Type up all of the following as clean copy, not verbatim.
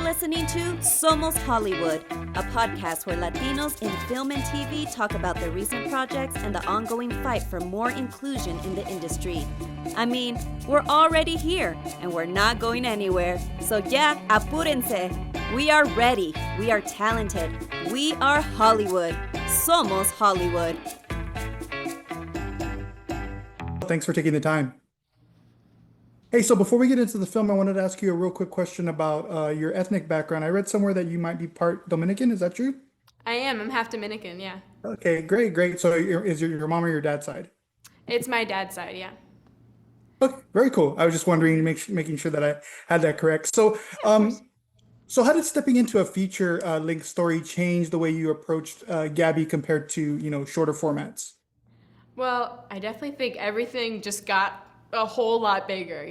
listening to Somos Hollywood, a podcast where Latinos in film and TV talk about their recent projects and the ongoing fight for more inclusion in the industry. I mean, we're already here, and we're not going anywhere. So yeah, apúrense. We are ready. We are talented. We are Hollywood. Somos Hollywood. Thanks for taking the time. Hey, so before we get into the film, I wanted to ask you a real quick question about your ethnic background. I read somewhere that you might be part Dominican. Is that true? I am. I'm half Dominican, yeah. Okay, great. So is your mom or your dad's side? It's my dad's side, yeah. Okay, very cool. I was just wondering, making sure that I had that correct. So, so how did stepping into a feature length story change the way you approached Gabby compared to, shorter formats? Well, I definitely think everything just got a whole lot bigger,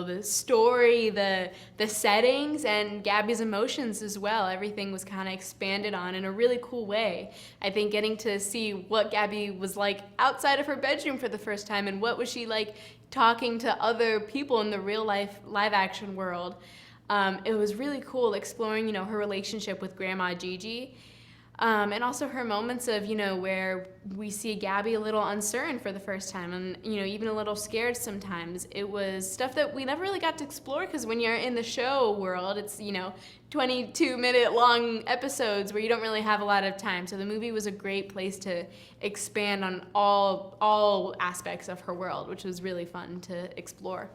the story, the settings, and Gabby's emotions as well. Everything was kind of expanded on in a really cool way. I think getting to see what Gabby was like outside of her bedroom for the first time, and what was she like talking to other people in the real life live action world. It was really cool exploring, her relationship with Grandma Gigi. And also her moments of, where we see Gabby a little uncertain for the first time and, even a little scared sometimes. It was stuff that we never really got to explore because when you're in the show world, it's, 22-minute long episodes where you don't really have a lot of time. So the movie was a great place to expand on all aspects of her world, which was really fun to explore.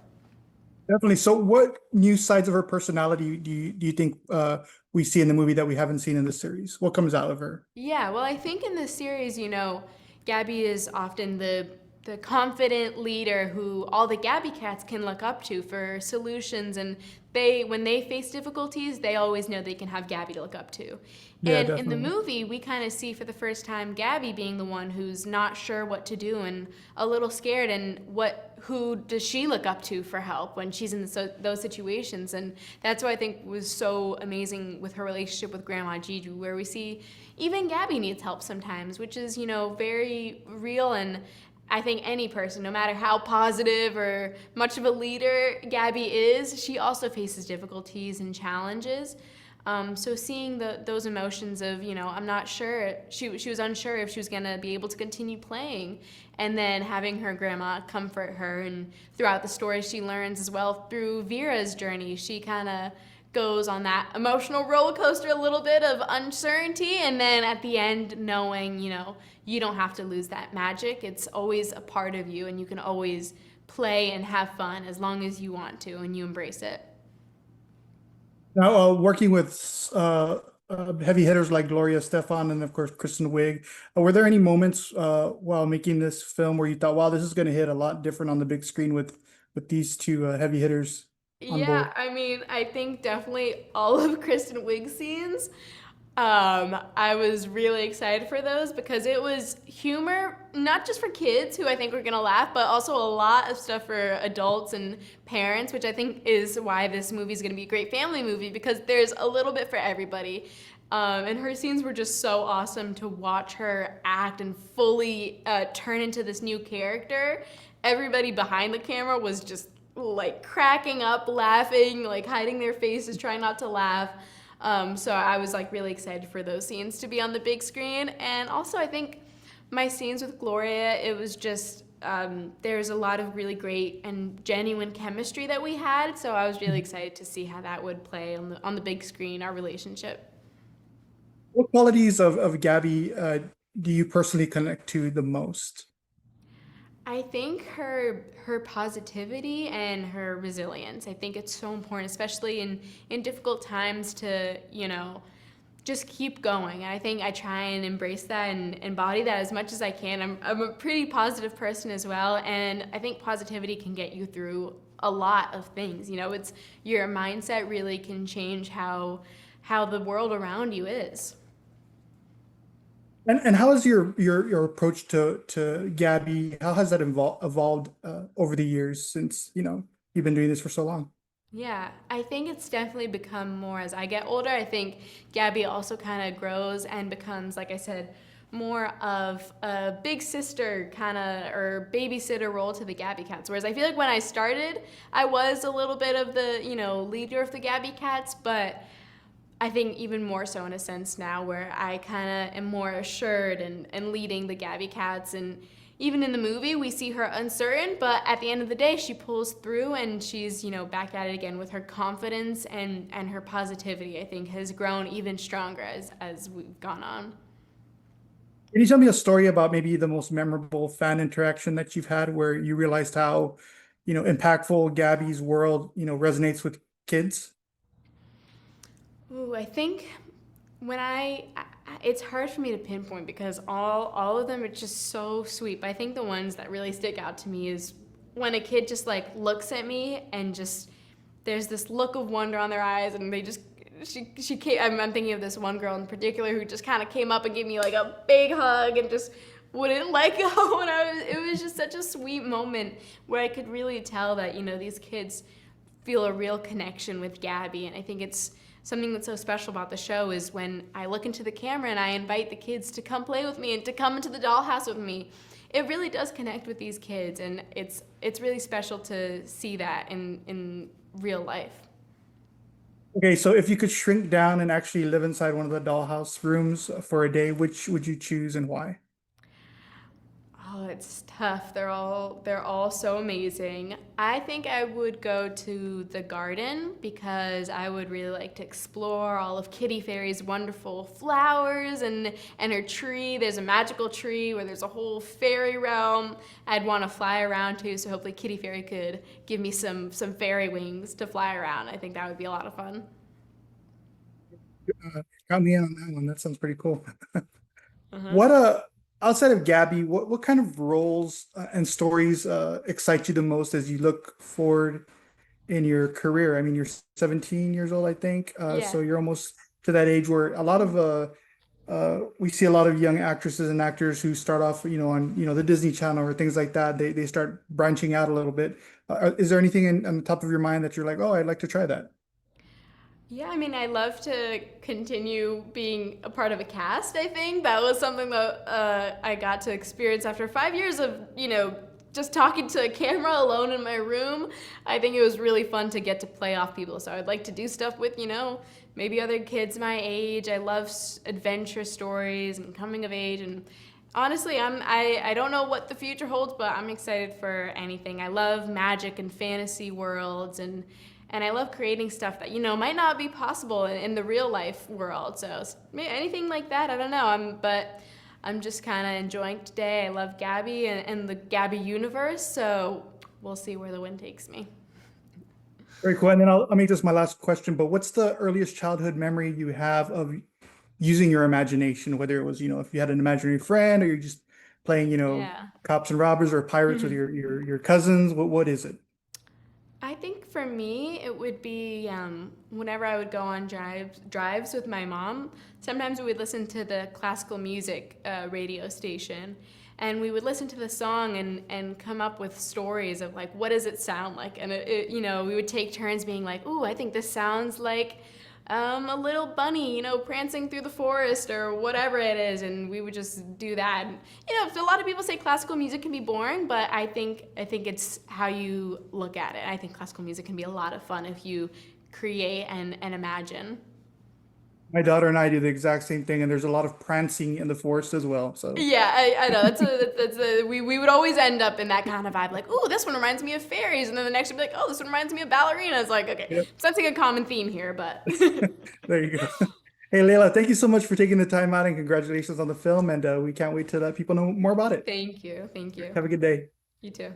Definitely. So what new sides of her personality do you think we see in the movie that we haven't seen in the series? What comes out of her? Yeah, well, I think in this series, Gabby is often the confident leader who all the Gabby cats can look up to for solutions, and when they face difficulties, they always know they can have Gabby to look up to. Yeah, and definitely. in the movie, we kind of see for the first time Gabby being the one who's not sure what to do and a little scared, and who does she look up to for help when she's in those situations. And that's what I think was so amazing with her relationship with Grandma Gigi, where we see even Gabby needs help sometimes, which is, very real. And I think any person, no matter how positive or much of a leader Gabby is, she also faces difficulties and challenges. So seeing those emotions of, I'm not sure, she was unsure if she was going to be able to continue playing, and then having her grandma comfort her, and throughout the story she learns as well through Vera's journey. She kind of goes on that emotional roller coaster a little bit of uncertainty, and then at the end knowing, you don't have to lose that magic. It's always a part of you, and you can always play and have fun as long as you want to and you embrace it. Now, working with heavy hitters like Gloria Estefan and, of course, Kristen Wiig, were there any moments while making this film where you thought, wow, this is going to hit a lot different on the big screen with these two heavy hitters on board? Yeah, I mean, I think definitely all of Kristen Wiig's scenes. I was really excited for those because it was humor, not just for kids who I think were gonna laugh, but also a lot of stuff for adults and parents, which I think is why this movie is gonna be a great family movie, because there's a little bit for everybody. And her scenes were just so awesome to watch her act and fully turn into this new character. Everybody behind the camera was just like cracking up, laughing, like hiding their faces, trying not to laugh. So I was like really excited for those scenes to be on the big screen. And also I think my scenes with Gloria, it was just, there's a lot of really great and genuine chemistry that we had. So I was really excited to see how that would play on the big screen, our relationship. What qualities of Gabby do you personally connect to the most? I think her positivity and her resilience. I think it's so important, especially in difficult times, to, just keep going. And I think I try and embrace that and embody that as much as I can. I'm a pretty positive person as well, and I think positivity can get you through a lot of things. It's your mindset really can change how the world around you is. And how has your approach to Gabby, how has that evolved over the years since, you've been doing this for so long? Yeah, I think it's definitely become more as I get older. I think Gabby also kind of grows and becomes, like I said, more of a big sister kind of or babysitter role to the Gabby cats. Whereas I feel like when I started, I was a little bit of the, leader of the Gabby cats, but I think even more so in a sense now where I kind of am more assured and leading the Gabby Cats. And even in the movie, we see her uncertain, but at the end of the day, she pulls through and she's, back at it again with her confidence and her positivity, I think, has grown even stronger as we've gone on. Can you tell me a story about maybe the most memorable fan interaction that you've had where you realized how, impactful Gabby's world, resonates with kids? Ooh, I think when it's hard for me to pinpoint because all of them are just so sweet. But I think the ones that really stick out to me is when a kid just like looks at me and just there's this look of wonder on their eyes, and they just she came. I'm thinking of this one girl in particular who just kind of came up and gave me like a big hug and just wouldn't let go. And it was just such a sweet moment where I could really tell that these kids feel a real connection with Gabby, and I think it's something that's so special about the show is when I look into the camera and I invite the kids to come play with me and to come into the dollhouse with me. It really does connect with these kids, and it's really special to see that in real life. Okay, so if you could shrink down and actually live inside one of the dollhouse rooms for a day, which would you choose and why? Oh, it's tough. They're all so amazing. I think I would go to the garden because I would really like to explore all of Kitty Fairy's wonderful flowers and her tree. There's a magical tree where there's a whole fairy realm I'd want to fly around to, so hopefully Kitty Fairy could give me some fairy wings to fly around. I think that would be a lot of fun. Got me in on that one. That sounds pretty cool. Uh-huh. What outside of Gabby, what kind of roles and stories excite you the most as you look forward in your career? I mean, you're 17 years old, I think. Yeah. So you're almost to that age where a lot of we see a lot of young actresses and actors who start off, on the Disney Channel or things like that. They start branching out a little bit. Is there anything on the top of your mind that you're like, oh, I'd like to try that? Yeah, I mean, I love to continue being a part of a cast, I think. That was something that I got to experience after 5 years of, just talking to a camera alone in my room. I think it was really fun to get to play off people. So I'd like to do stuff with, maybe other kids my age. I love adventure stories and coming of age. And honestly, I don't know what the future holds, but I'm excited for anything. I love magic and fantasy worlds, and I love creating stuff that, might not be possible in the real life world. So anything like that, I don't know. But I'm just kind of enjoying today. I love Gabby and the Gabby universe. So we'll see where the wind takes me. Very cool. And then I'll make this my last question, but what's the earliest childhood memory you have of using your imagination, whether it was, if you had an imaginary friend or you're just playing, Yeah. cops and robbers or pirates with your cousins? What is it? I think for me, it would be whenever I would go on drives with my mom. Sometimes we would listen to the classical music radio station, and we would listen to the song and come up with stories of like, what does it sound like? And we would take turns being like, ooh, I think this sounds like a little bunny, prancing through the forest or whatever it is, and we would just do that. And, a lot of people say classical music can be boring, but I think it's how you look at it. I think classical music can be a lot of fun if you create and imagine. My daughter and I do the exact same thing, and there's a lot of prancing in the forest as well. So Yeah, I know. We would always end up in that kind of vibe, like, ooh, this one reminds me of fairies, and then the next would be like, oh, this one reminds me of ballerinas. Like, okay, yep. sensing a common theme here, but. There you go. Hey, Laila, thank you so much for taking the time out, and congratulations on the film. And we can't wait to let people know more about it. Thank you. Have a good day. You too.